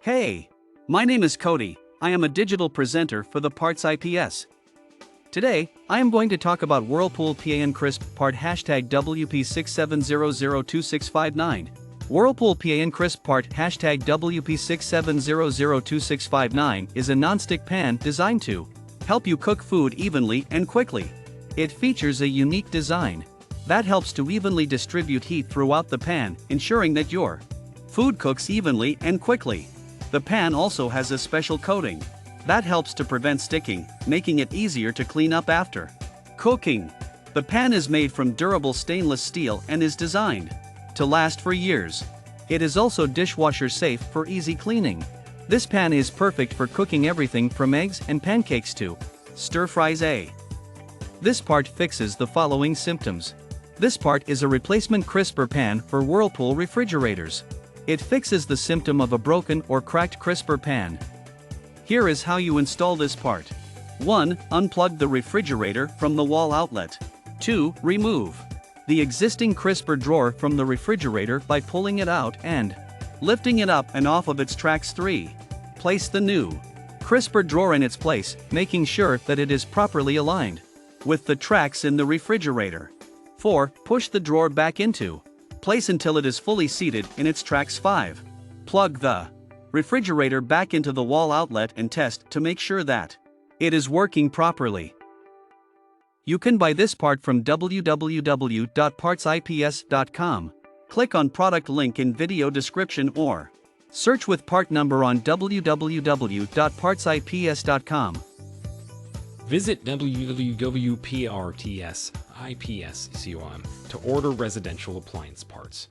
Hey! My name is Cody. I am a digital presenter for the PartsIPS. Today, I am going to talk about Whirlpool PAN-CRISP Part #WP67002659. Whirlpool PAN-CRISP Part #WP67002659 is a non-stick pan designed to help you cook food evenly and quickly. It features a unique design that helps to evenly distribute heat throughout the pan, ensuring that your food cooks evenly and quickly. The pan also has a special coating that helps to prevent sticking, making it easier to clean up after cooking. The pan is made from durable stainless steel and is designed to last for years. It is also dishwasher safe for easy cleaning. This pan is perfect for cooking everything from eggs and pancakes to stir fries. This part fixes the following symptoms. This part is a replacement crisper pan for Whirlpool refrigerators. It fixes the symptom of a broken or cracked crisper pan. Here is how you install this part. 1. Unplug the refrigerator from the wall outlet. 2. Remove the existing crisper drawer from the refrigerator by pulling it out and lifting it up and off of its tracks. 3. Place the new crisper drawer in its place, making sure that it is properly aligned with the tracks in the refrigerator. 4. Push the drawer back into place until it is fully seated in its tracks. 5. Plug the refrigerator back into the wall outlet and test to make sure that it is working properly. You can buy this part from www.partsips.com. Click on product link in video description or search with part number on www.partsips.com. Visit www.partsips.com to order residential appliance parts.